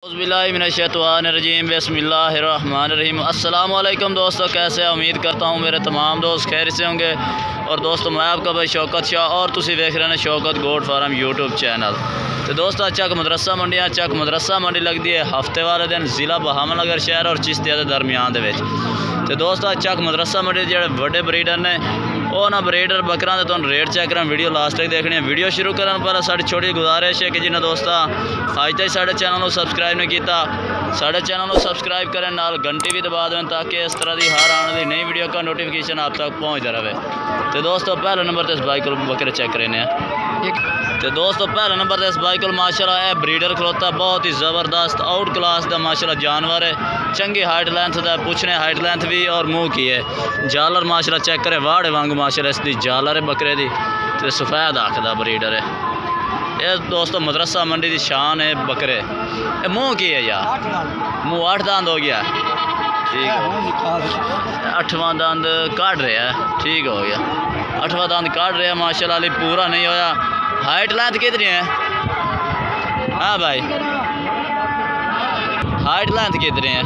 औज़ुबिल्लाहिमिनश्शैतानिर्रजीम बिस्मिल्लाहिर्रहमानिर्रहीम। अस्सलाम वालेकुम दोस्तों, कैसे हैं? उम्मीद करता हूँ मेरे तमाम दोस्त खैर से होंगे। और दोस्तों मैं आपका भाई शौकत शाह और तुसी देख रहे हैं Shaukat goat farm YouTube channel. तो दोस्तों चक मदरसा मंडी चक मदरसा मंडी लगती है हफ्ते वाले दिन ज़िला बहावलनगर शहर और चिश्तिया के दरमियान दे। तो दोस्तों चक मदरसा मंडी जो बड़े ब्रीडर ने वो ना ब्रीडर बकरा तो रेट चेक करें। वीडियो लास्ट तक देखनी है। वीडियो शुरू करने पहले साड़ी छोटी गुजारिश है कि जिन्हें दोस्तों अज तक साढ़े चैनल को सबसक्राइब नहीं किया साढ़े चैनल को सबसक्राइब करें, नाल घंटी भी दबा दें ताकि इस तरह की हर आने वाली नई वीडियो का नोटिफिकेशन आप तक पहुँचता रहे। तो दोस्तों पहले नंबर पर इस बाइक को बकरे चेक करें। तो दोस्तों पहले नंबर पर इस बाइक को माशाल्लाह है ब्रीडर खलोता, बहुत ही ज़बरदस्त आउट क्लास का माशाल्लाह जानवर है। चंगी हाइट लेंथ का पुछने हाइट लेंथ भी और मुँह की है। जालर माशाल्लाह चेक करें वाड़े वांग माशाल्लाह इसकी जालर है बकरे की। तो सफ़ेद आँख का ब्रीडर है ये दोस्तों। मदरसा मंडी की शान है बकरे। ये मुँह की है यार, मुँह 8 दांत हो गया, ठीक है। 8वां दांत काट रहा है, ठीक हो गया। 8वां दांत काट रहा है माशाल्लाह, अली पूरा नहीं होया। हाइट लेंथ कितनी है? हाँ भाई हाइट लेंथ कितनी है?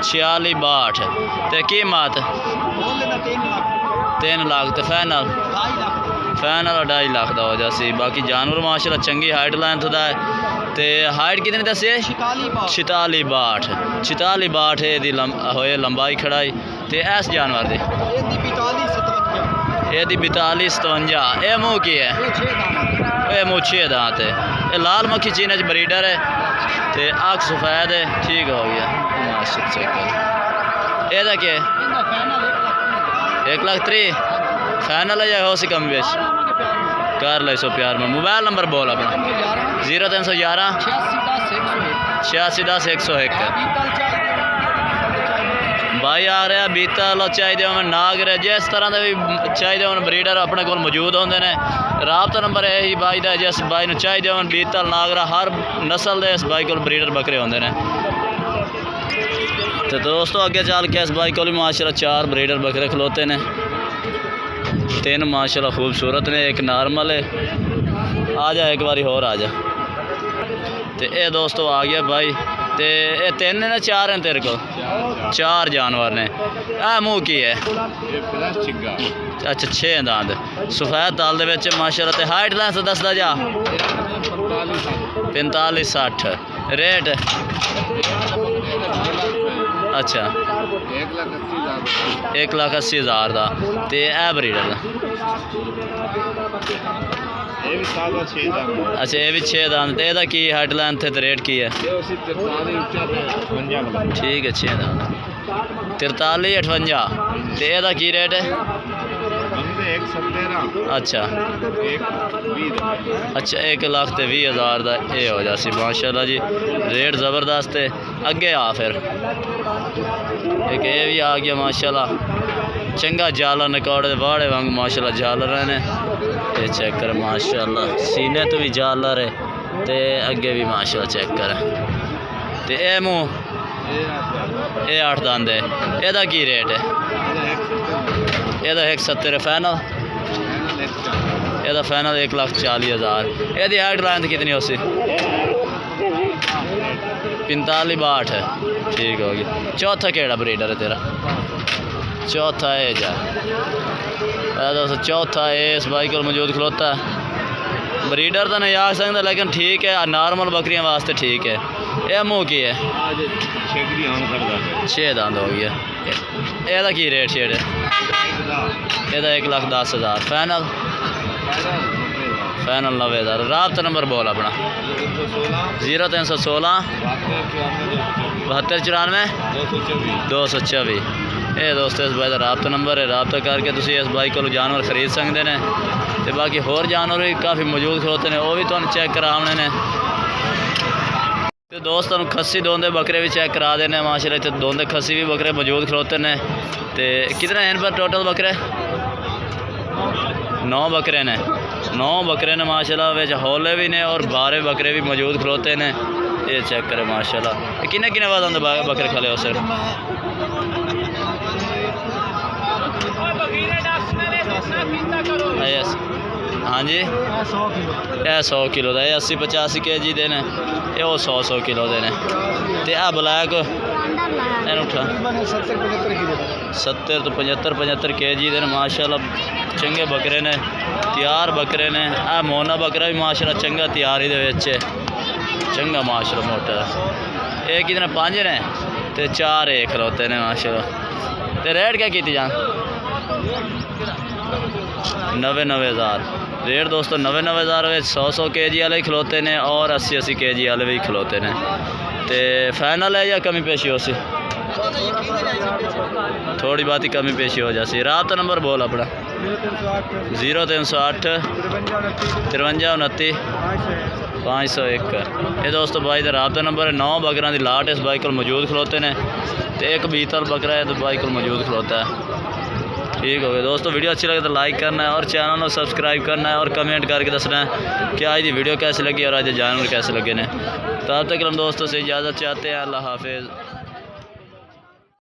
46-62। तो कीमत 3 लाख। तो फाइनल 2.5 लाख का हो जासी। बाकी जानवर माशाल्लाह चंगी हाइट लेंथ का है। तो हाइट कितनी दसी है? 46-62 है होए लंबाई खड़ाई। तो इस जानवर की ये 42-57। ये मुँह की है? ये मुँह 6 दांत है। ये लाल मक्खी चीन ब्रीडर है। तो अख सफ़ेद है, ठीक हो गया माशाल्लाह। चेक ये क्या है? 1,03,000 फाइनल है या हो सी कम बेश कर ले 100 प्यार में। मोबाइल नंबर बोल अपना 0311 8610 101। भाई आ रहा बीतल चाहिए हमें नाग रहे जिस तरह के भी चाहिए होने ब्रीडर अपने को मौजूद होंगे ने। राबता नंबर यही भाई का जिस भाई ने चाहिए होने बीतल नागरा हर नस्ल के इस भाई को ब्रीडर बकरे होंगे ने। तो दोस्तों अगे चल के इस भाई को भी माशाल्लाह 4 ब्रीडर बकरे खलोते ने। 3 माशाल्लाह खूबसूरत ने, एक नॉर्मल है। आ जा एक बारी और आ जा। तो ये दोस्तों आ गया भाई। तो ये 3 ने 4 हैं तेरे को? 4 जानवर ने। आ मुँह की है? अच्छा 6 दांत सफ़ेद ताल दे विच माशाल्लाह। तो हाइट लेंथ दसदा जा 45-60। रेट अच्छा 1,80,000 का। तो यह ब्रीडर अच्छा ये भी 6 दांत। तो यदा की हाइट लेंथ है? तो रेट की है? ठीक है 6 दांत 43-58। तो यदा की रेट है? अच्छा 1,20,000 का ये हो जासी माशाल्लाह जी। रेट ज़बरदस्त है। अगे आ फिर एक ये भी आ गया माशाल्लाह चंगा जालर निकाले वाड़े वांग माशाल्लाह जालर ने। ये चेक कर माशाल्लाह सीने तो भी जालर है। तो अगे भी माशाल्लाह चेक कर। तो ये मुँह ये 8 दांत है। यदा की रेट है? यदा 170 फाइनल। यदा फाइनल 1,40,000। यदि हाइट लेंथ कितनी हो सी? 45-62 है, ठीक हो गया। चौथा केड़ा ब्रीडर है तेरा? चौथा है जा दोस्तों, चौथा है इस भाई को मौजूद खलोता। ब्रीडर तो नहीं आ सकता लेकिन ठीक है नॉर्मल बकरियां वास्ते ठीक है। यह मुँह की है? 6 दांत हो गया। यदा की रेट शेड है? यदा 1,10,000 फाइनल 90,000। राबता नंबर बोल अपना 0316 7294 224। ये दोस्तों इस भाई का राबता नंबर है। राबता करके तुम इस बाइक को जानवर खरीद सकते हैं। तो बाकी होर जानवर भी काफ़ी मौजूद खलोते हैं, वो भी तुम चेक कराने ने। तो दोस्तों खस्सी दोंदे बकरे भी चेक करा देने माशाल्लाह। तो दोंदे खस्सी भी बकरे मौजूद खलोते हैं। तो कितने हैं इन पर टोटल बकरे? 9 बकरे ने। 9 बकरे ने माशाल्लाह। विच हौले भी ने और बारे बकरे भी मौजूद खलोते हैं। ये चेक करें माशाल्लाह। किन्ने किन्ने बाद आंदे बकरे खले हो सर? हाँ जी, यह 100 किलो का, 80-85 kg दे ने, ये 100 किलो दे ने। ते आ ब्लैक इन उठा 70 तो 75 kg दे ने माशाल्लाह। चंगे बकरे ने, तैयार बकरे ने। आ मोना बकरा भी माशाल्लाह चंगा तैयारी दे विच चंगा माशाल्लाह मोटा। एक कितने 5 ने ते 4 एक खलोते ने माशाल्लाह। ते रेट क्या की जान? 90,000 रेट दोस्तों। 90,000 में 100 kg वाले ही खलोते ने और 80 kg वाले भी खलोते ने। तो फाइनल है या कमी पेशी हो सी? थोड़ी बात ही कमी पेशी हो जासी। रात नंबर बोल अपना। 0308 53 29 501। ये दोस्तों भाई का राबता नंबर है। 9 बकरा की लाट इस बाई को मौजूद खलोते हैं। तो एक बीतल बकरा है तो बाई को मौजूद खलोता है। ठीक हो गया दोस्तों। वीडियो अच्छी लगे तो लाइक करना है और चैनल को सब्सक्राइब करना है और कमेंट करके दसना है कि आज की वीडियो कैसी लगी और आज जानवर कैसे लगे ने। तो अब तक हम दोस्तों से इजाज़त चाहते हैं। अल्लाह हाफिज़।